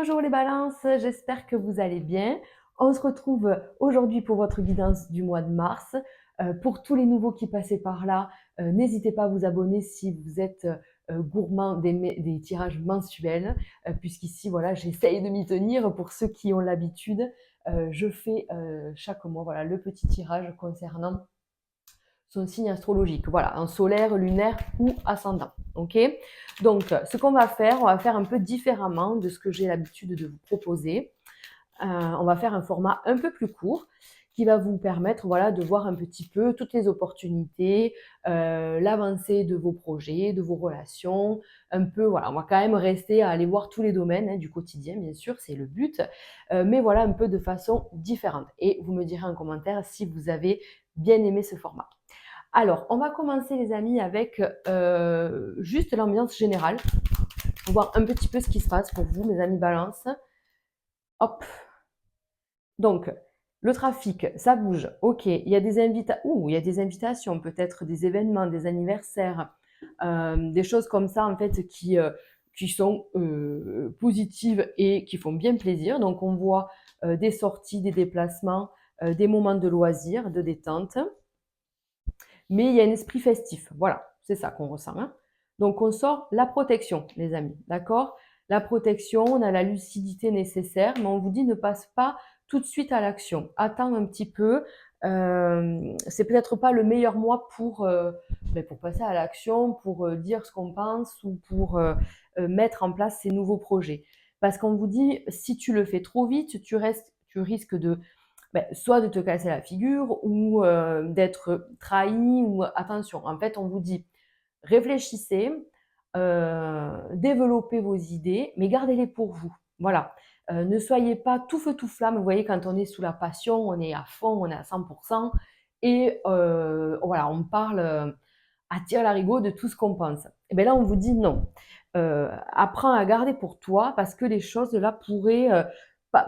Bonjour les balances, j'espère que vous allez bien. On se retrouve aujourd'hui pour votre guidance du mois de mars. Pour tous les nouveaux qui passaient par là, n'hésitez pas à vous abonner si vous êtes gourmand des tirages mensuels, puisqu'ici, voilà, j'essaye de m'y tenir. Pour ceux qui ont l'habitude, je fais chaque mois voilà, le petit tirage concernant son signe astrologique, voilà, en solaire, lunaire ou ascendant. Ok. Donc, ce qu'on va faire, on va faire un peu différemment de ce que j'ai l'habitude de vous proposer. On va faire un format un peu plus court qui va vous permettre voilà, de voir un petit peu toutes les opportunités, l'avancée de vos projets, de vos relations, un peu, voilà, on va quand même rester à aller voir tous les domaines du quotidien, bien sûr, c'est le but, mais voilà, un peu de façon différente. Et vous me direz en commentaire si vous avez bien aimé ce format. Alors, on va commencer les amis avec juste l'ambiance générale, pour voir un petit peu ce qui se passe pour vous, mes amis balance. Hop. Donc, le trafic, ça bouge. Ok, il y a des invitations, peut-être des événements, des anniversaires, des choses comme ça en fait qui sont positives et qui font bien plaisir. Donc, on voit des sorties, des déplacements, des moments de loisirs, de détente. Mais il y a un esprit festif. Voilà, c'est ça qu'on ressent. Hein. Donc, on sort la protection, les amis. D'accord. La protection, on a la lucidité nécessaire, mais on vous dit ne passe pas tout de suite à l'action. Attends un petit peu. C'est peut-être pas le meilleur mois pour passer à l'action, pour dire ce qu'on pense ou pour mettre en place ces nouveaux projets. Parce qu'on vous dit, si tu le fais trop vite, tu risques de soit de te casser la figure ou d'être trahi ou attention. En fait, on vous dit réfléchissez, développez vos idées, mais gardez-les pour vous. Voilà. Ne soyez pas tout feu tout flamme. Vous voyez, quand on est sous la passion, on est à fond, on est à 100%. Et voilà, on parle à tir larigot de tout ce qu'on pense. Et bien là, on vous dit non. Apprends à garder pour toi parce que les choses là pourraient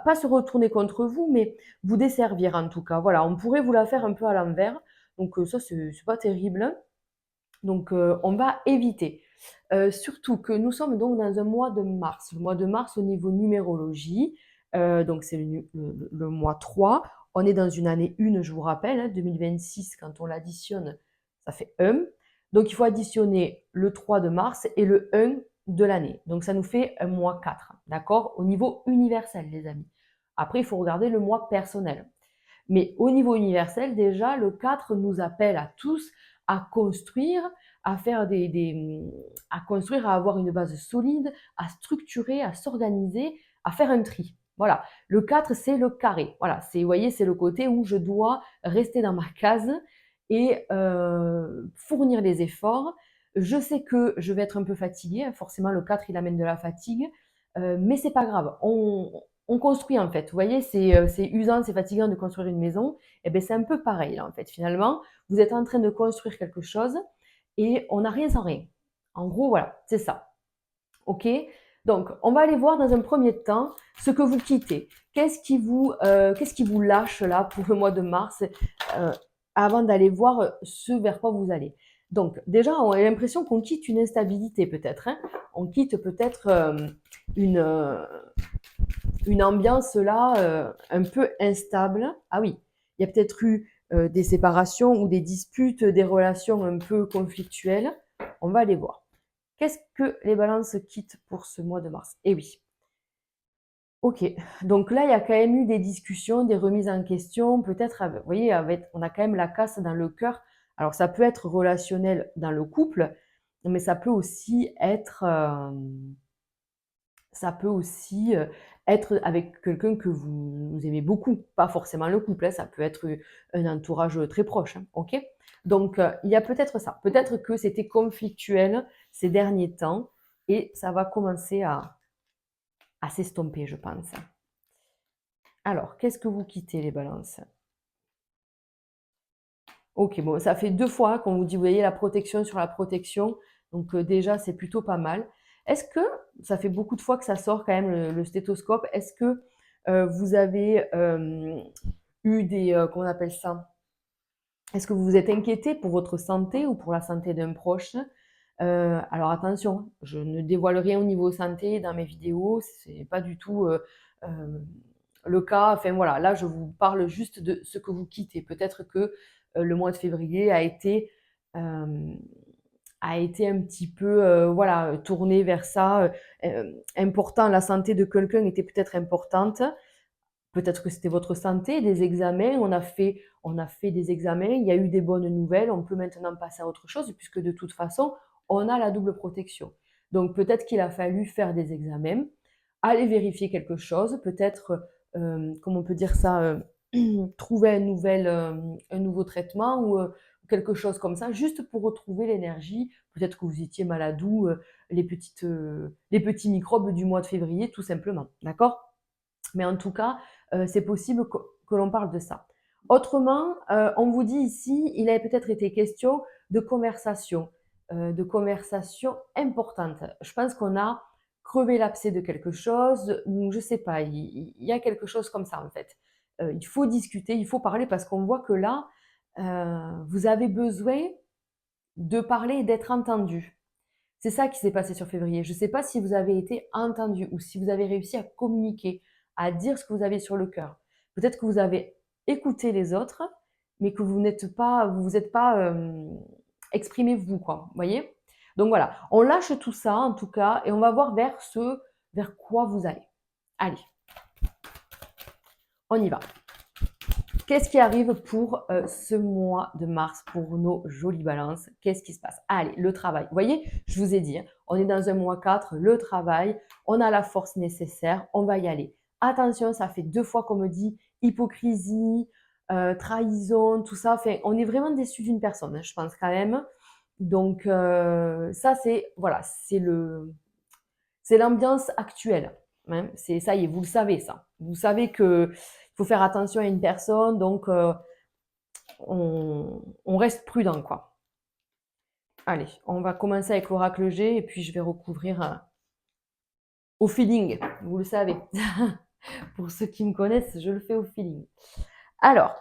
pas se retourner contre vous, mais vous desservir en tout cas. Voilà, on pourrait vous la faire un peu à l'envers. Donc ça, c'est pas terrible. Donc on va éviter. Surtout que nous sommes donc dans un mois de mars. Le mois de mars au niveau numérologie, donc c'est le mois 3. On est dans une année 1, je vous rappelle, hein, 2026, quand on l'additionne, ça fait 1. Donc il faut additionner le 3 de mars et le 1 de l'année. Donc ça nous fait un mois 4, d'accord? Au niveau universel, les amis. Après, il faut regarder le mois personnel. Mais au niveau universel, déjà, le 4 nous appelle à tous à construire, à faire à construire, à avoir une base solide, à structurer, à s'organiser, à faire un tri. Voilà. Le 4, c'est le carré. Voilà. Vous voyez, c'est le côté où je dois rester dans ma case et fournir les efforts. Je sais que je vais être un peu fatiguée. Forcément, le 4, il amène de la fatigue. Mais c'est pas grave. On construit en fait. Vous voyez, c'est usant, c'est fatigant de construire une maison. Et bien, c'est un peu pareil là, en fait. Finalement, vous êtes en train de construire quelque chose et on n'a rien sans rien. En gros, voilà, c'est ça. OK. Donc, on va aller voir dans un premier temps ce que vous quittez. Qu'est-ce qui vous lâche là pour le mois de mars euh, avant d'aller voir ce vers quoi vous allez. Donc, déjà, on a l'impression qu'on quitte une instabilité peut-être. Hein. On quitte peut-être une, euh, une ambiance là un peu instable. Ah oui, il y a peut-être eu des séparations ou des disputes, des relations un peu conflictuelles. On va aller voir. Qu'est-ce que les balances quittent pour ce mois de mars? Eh oui. Ok, donc là, il y a quand même eu des discussions, des remises en question, peut-être, vous voyez, on a quand même la casse dans le cœur. Alors, ça peut être relationnel dans le couple, mais ça peut aussi être avec quelqu'un que vous aimez beaucoup, pas forcément le couple, hein, ça peut être un entourage très proche, hein, ok? Donc, il y a peut-être ça. Peut-être que c'était conflictuel ces derniers temps et ça va commencer à s'estomper, je pense. Alors, qu'est-ce que vous quittez, les balances? Ok, bon, ça fait 2 fois qu'on vous dit, vous voyez, la protection sur la protection. Donc, déjà, c'est plutôt pas mal. Est-ce que, ça fait beaucoup de fois que ça sort quand même le stéthoscope, est-ce que vous avez eu comment on appelle ça? Est-ce que vous vous êtes inquiété pour votre santé ou pour la santé d'un proche? Alors attention, je ne dévoile rien au niveau santé dans mes vidéos, c'est pas du tout le cas. Enfin voilà, là je vous parle juste de ce que vous quittez. Peut-être que le mois de février euh, a été un petit peu voilà, tourné vers ça. Important, la santé de quelqu'un était peut-être importante. Peut-être que c'était votre santé, des examens, on a fait des examens, il y a eu des bonnes nouvelles, on peut maintenant passer à autre chose puisque de toute façon, on a la double protection. Donc peut-être qu'il a fallu faire des examens, aller vérifier quelque chose, peut-être, comment on peut dire ça, trouver un nouveau traitement ou quelque chose comme ça, juste pour retrouver l'énergie. Peut-être que vous étiez malade ou les petits microbes du mois de février, tout simplement. D'accord? Mais en tout cas, c'est possible que l'on parle de ça. Autrement, on vous dit ici, il avait peut-être été question de conversation importante. Je pense qu'on a crevé l'abcès de quelque chose, ou je sais pas, il y a quelque chose comme ça en fait. Il faut discuter, il faut parler parce qu'on voit que là, vous avez besoin de parler et d'être entendu. C'est ça qui s'est passé sur février. Je ne sais pas si vous avez été entendu ou si vous avez réussi à communiquer, à dire ce que vous avez sur le cœur. Peut-être que vous avez écouté les autres, mais que vous vous êtes pas exprimé vous, quoi. Vous voyez? Donc voilà, on lâche tout ça en tout cas et on va voir vers quoi vous allez. Allez, on y va. Qu'est-ce qui arrive pour ce mois de mars, pour nos jolies balances? Qu'est-ce qui se passe? Allez, le travail. Vous voyez, je vous ai dit, hein, on est dans un mois 4, le travail, on a la force nécessaire, on va y aller. Attention, ça fait 2 fois qu'on me dit hypocrisie, trahison, tout ça. Enfin, on est vraiment déçu d'une personne, hein, je pense quand même. Donc ça, voilà, c'est l'ambiance actuelle, hein. Ça y est, vous le savez ça. Vous savez que il faut faire attention à une personne, donc on reste prudent, quoi. Allez, on va commencer avec l'oracle G et puis je vais recouvrir au feeling, vous le savez. Pour ceux qui me connaissent, je le fais au feeling. Alors,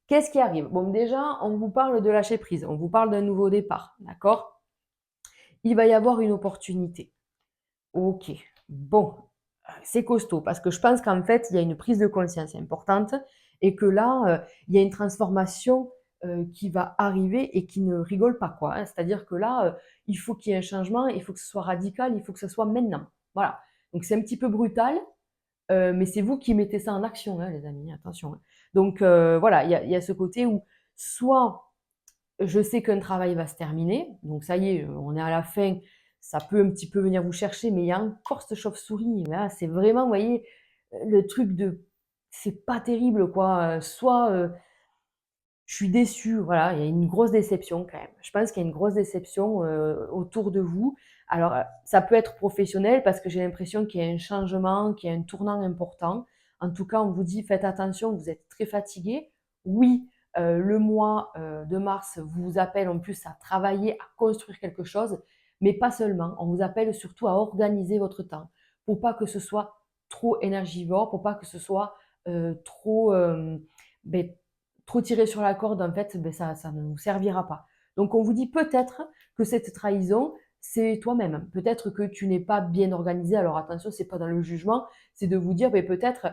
qu'est-ce qui arrive? Bon, déjà, on vous parle de lâcher prise, on vous parle d'un nouveau départ, d'accord? Il va y avoir une opportunité. Ok, bon, c'est costaud parce que je pense qu'en fait, il y a une prise de conscience importante et que là, il y a une transformation qui va arriver et qui ne rigole pas, quoi, hein. C'est-à-dire que là, il faut qu'il y ait un changement, il faut que ce soit radical, il faut que ce soit maintenant. Voilà. Donc c'est un petit peu brutal, mais c'est vous qui mettez ça en action, hein, les amis, attention, hein. Donc voilà, il y a ce côté où soit je sais qu'un travail va se terminer, donc ça y est, on est à la fin, ça peut un petit peu venir vous chercher, mais il y a encore cette chauve-souris. Là, c'est vraiment, vous voyez, le truc de c'est pas terrible, quoi. Soit je suis déçue, voilà, il y a une grosse déception quand même. Je pense qu'il y a une grosse déception autour de vous. Alors, ça peut être professionnel parce que j'ai l'impression qu'il y a un changement, qu'il y a un tournant important. En tout cas, on vous dit, faites attention, vous êtes très fatigué. Oui, le mois de mars vous appelle en plus à travailler, à construire quelque chose, mais pas seulement. On vous appelle surtout à organiser votre temps pour pas que ce soit trop énergivore, pour pas que ce soit trop ben, trop tirer sur la corde, en fait, ben ça ne vous servira pas. Donc on vous dit peut-être que cette trahison, c'est toi-même. Peut-être que tu n'es pas bien organisé. Alors attention, c'est pas dans le jugement, c'est de vous dire ben, peut-être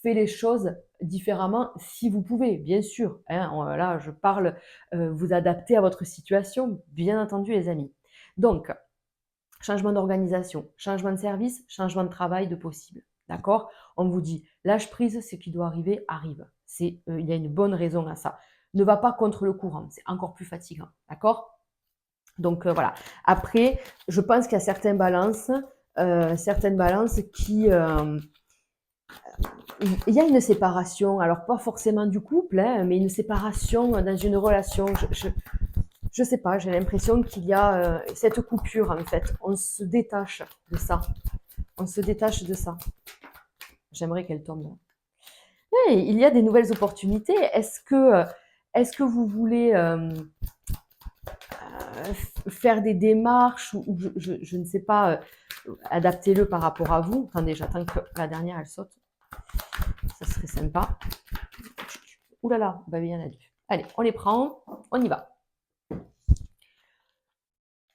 fais les choses différemment si vous pouvez, bien sûr, hein. Là, je parle, vous adapter à votre situation, bien entendu, les amis. Donc, changement d'organisation, changement de service, changement de travail de possible. D'accord? On vous dit, lâche prise, ce qui doit arriver arrive. Il y a une bonne raison à ça. Ne va pas contre le courant, c'est encore plus fatigant. D'accord? Donc voilà. Après, je pense qu'il y a certaines balances qui... il y a une séparation, alors pas forcément du couple, hein, mais une séparation dans une relation. Je sais pas, j'ai l'impression qu'il y a cette coupure en fait. On se détache de ça. On se détache de ça. J'aimerais qu'elle tombe. Hey, il y a des nouvelles opportunités. Est-ce que vous voulez faire des démarches ou je ne sais pas, adaptez-le par rapport à vous. Attendez, j'attends que la dernière elle saute. Ça serait sympa. Ouh là là, bah, il y en a deux. Allez, on les prend, on y va.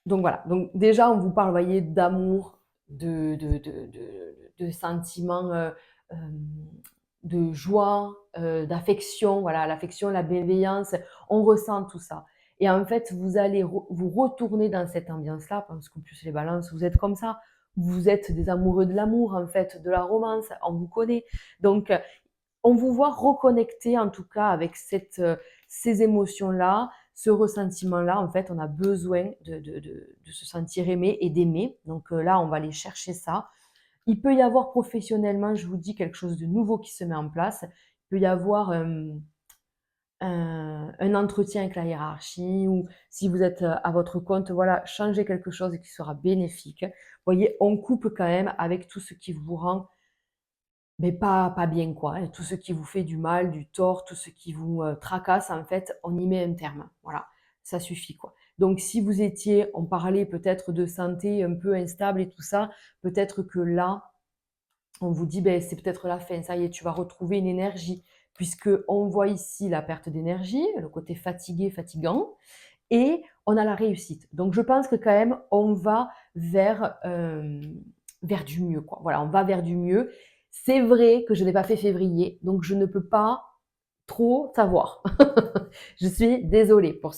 Donc voilà, donc déjà on vous parle, vous voyez, d'amour, de sentiments, de joie, d'affection, voilà, l'affection, la bienveillance, on ressent tout ça. Et en fait, vous allez vous retourner dans cette ambiance-là, parce qu'en plus les balances, vous êtes comme ça. Vous êtes des amoureux de l'amour, en fait, de la romance, on vous connaît. Donc, on vous voit reconnecter en tout cas avec ces émotions-là, ce ressentiment-là. En fait, on a besoin de se sentir aimé et d'aimer. Donc là, on va aller chercher ça. Il peut y avoir professionnellement, je vous dis, quelque chose de nouveau qui se met en place. Il peut y avoir un entretien avec la hiérarchie ou si vous êtes à votre compte, voilà, changer quelque chose qui sera bénéfique. Vous voyez, on coupe quand même avec tout ce qui vous rend mais pas bien quoi, hein. Tout ce qui vous fait du mal, du tort, tout ce qui vous, tracasse en fait, on y met un terme. Voilà, ça suffit quoi. Donc si vous étiez on parlait peut-être de santé un peu instable et tout ça, peut-être que là, on vous dit: «Beh, c'est peut-être la fin, ça y est, tu vas retrouver une énergie». Puisque on voit ici la perte d'énergie, le côté fatigué, fatigant et on a la réussite. Donc je pense que quand même on va vers du mieux quoi. Voilà, on va vers du mieux. C'est vrai que je n'ai pas fait février, donc je ne peux pas trop savoir. Je suis désolée pour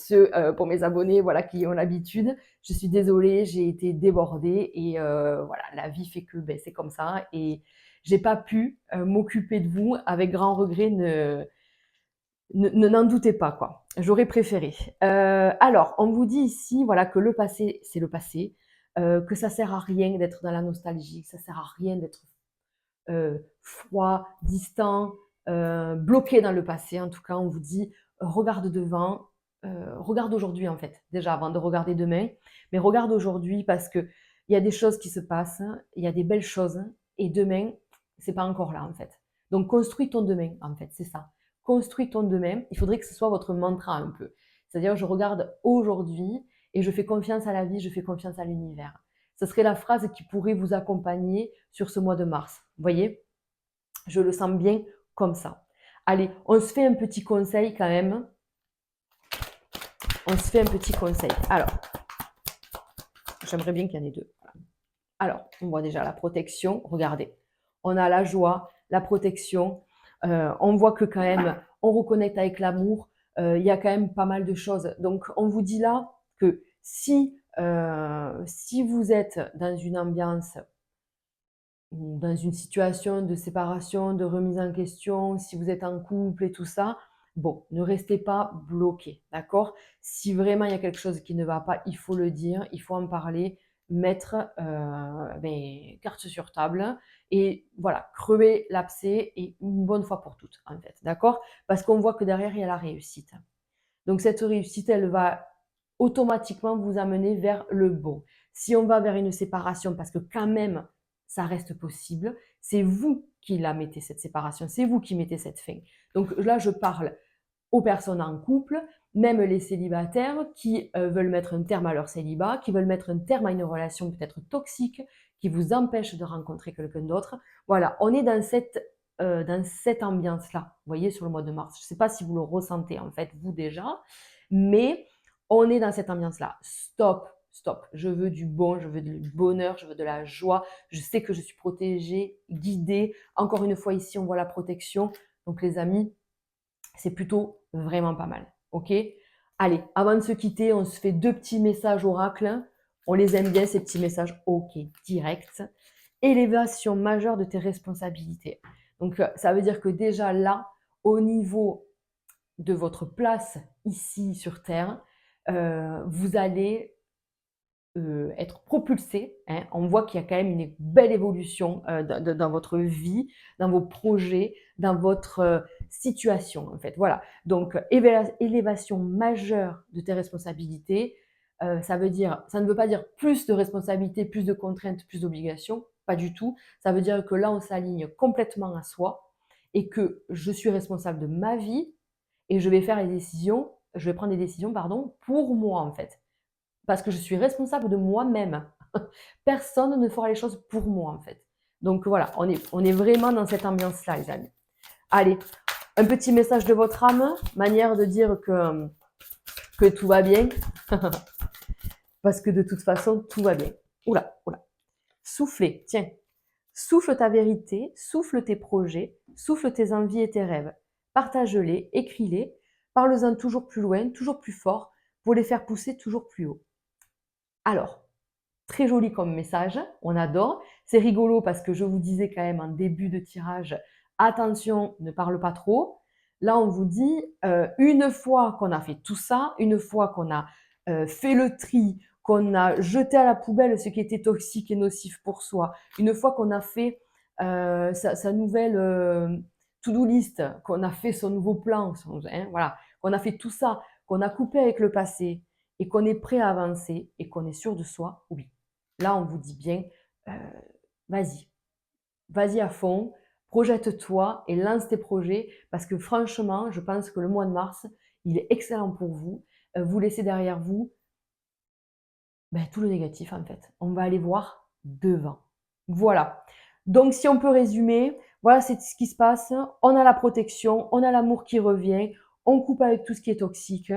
pour mes abonnés, voilà, qui ont l'habitude. Je suis désolée, j'ai été débordée et voilà, la vie fait que, beh, c'est comme ça et j'ai pas pu, m'occuper de vous avec grand regret, n'en doutez pas, quoi. J'aurais préféré. Alors, on vous dit ici, voilà, que le passé, c'est le passé, que ça sert à rien d'être dans la nostalgie, que ça sert à rien d'être froid, distant, bloqué dans le passé. En tout cas, on vous dit, regarde devant, regarde aujourd'hui en fait, déjà avant de regarder demain, mais regarde aujourd'hui parce que il y a des choses qui se passent, il y a des belles choses et demain, c'est pas encore là en fait. Donc construis ton demain en fait, c'est ça. Construis ton demain. Il faudrait que ce soit votre mantra un peu. C'est-à-dire, je regarde aujourd'hui et je fais confiance à la vie, je fais confiance à l'univers. Ce serait la phrase qui pourrait vous accompagner sur ce mois de mars. Vous voyez? Je le sens bien comme ça. Allez, on se fait un petit conseil quand même. On se fait un petit conseil. Alors, j'aimerais bien qu'il y en ait deux. Alors, on voit déjà la protection. Regardez, on a la joie, la protection. On voit que quand même, on reconnecte avec l'amour. Il y a quand même pas mal de choses. Donc, on vous dit là que si vous êtes dans une ambiance dans une situation de séparation, de remise en question, si vous êtes en couple et tout ça, bon, ne restez pas bloqué, d'accord? Si vraiment il y a quelque chose qui ne va pas, il faut le dire, il faut en parler, mettre carte sur table et voilà, crever l'abcès et une bonne fois pour toutes, en fait, d'accord? Parce qu'on voit que derrière, il y a la réussite. Donc cette réussite, elle va automatiquement vous amener vers le bon. Si on va vers une séparation, parce que quand même, ça reste possible, c'est vous qui la mettez, cette séparation, c'est vous qui mettez cette fin. Donc là, je parle aux personnes en couple, même les célibataires qui veulent mettre un terme à leur célibat, qui veulent mettre un terme à une relation peut-être toxique, qui vous empêche de rencontrer quelqu'un d'autre. Voilà, on est dans cette ambiance-là, vous voyez, sur le mois de mars. Je ne sais pas si vous le ressentez, en fait, vous déjà, mais on est dans cette ambiance-là. Stop, stop. Je veux du bon, je veux du bonheur, je veux de la joie. Je sais que je suis protégée, guidée. Encore une fois, ici, on voit la protection. Donc, les amis, c'est plutôt vraiment pas mal. OK? Allez, avant de se quitter, on se fait deux petits messages oracles. On les aime bien, ces petits messages. OK, direct. Élévation majeure de tes responsabilités. Donc, ça veut dire que déjà là, au niveau de votre place ici sur Terre, vous allez être propulsé, hein. On voit qu'il y a quand même une belle évolution dans votre vie, dans vos projets, dans votre situation en fait. Voilà. Donc élévation majeure de tes responsabilités, ça ne veut pas dire plus de responsabilités, plus de contraintes, plus d'obligations, pas du tout. Ça veut dire que là on s'aligne complètement à soi et que je suis responsable de ma vie et je vais prendre des décisions pardon pour moi en fait parce que je suis responsable de moi-même. Personne ne fera les choses pour moi, en fait. Donc voilà, on est vraiment dans cette ambiance-là, les amis. Allez, un petit message de votre âme, manière de dire que tout va bien. parce que de toute façon, tout va bien. Oula, oula. Souffler, tiens. Souffle ta vérité, souffle tes projets, souffle tes envies et tes rêves. Partage-les, écris-les, parle-en toujours plus loin, toujours plus fort, pour les faire pousser toujours plus haut. Alors, très joli comme message, on adore. C'est rigolo parce que je vous disais quand même en début de tirage, attention, ne parle pas trop. Là, on vous dit, une fois qu'on a fait tout ça, une fois qu'on a fait le tri, qu'on a jeté à la poubelle ce qui était toxique et nocif pour soi, une fois qu'on a fait sa nouvelle to-do list, qu'on a fait son nouveau plan, voilà, qu'on a fait tout ça, qu'on a coupé avec le passé et qu'on est prêt à avancer et qu'on est sûr de soi, oui. Là, on vous dit bien, euh, vas-y, vas-y à fond, projette-toi et lance tes projets parce que franchement, je pense que le mois de mars, il est excellent pour vous. Vous laissez derrière vous tout le négatif en fait. On va aller voir devant. Voilà. Donc, si on peut résumer, voilà, c'est ce qui se passe. On a la protection, on a l'amour qui revient, on coupe avec tout ce qui est toxique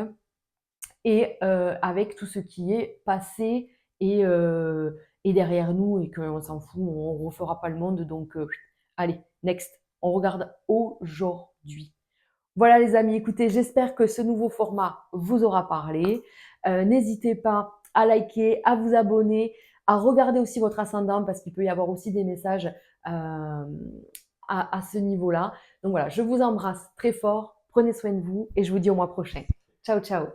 et avec tout ce qui est passé et derrière nous et qu'on s'en fout, on ne refera pas le monde. Donc, allez, next, on regarde aujourd'hui. Voilà les amis, écoutez, j'espère que ce nouveau format vous aura parlé. N'hésitez pas à liker, à vous abonner, à regarder aussi votre ascendant parce qu'il peut y avoir aussi des messages à ce niveau-là. Donc voilà, je vous embrasse très fort, prenez soin de vous et je vous dis au mois prochain. Ciao, ciao.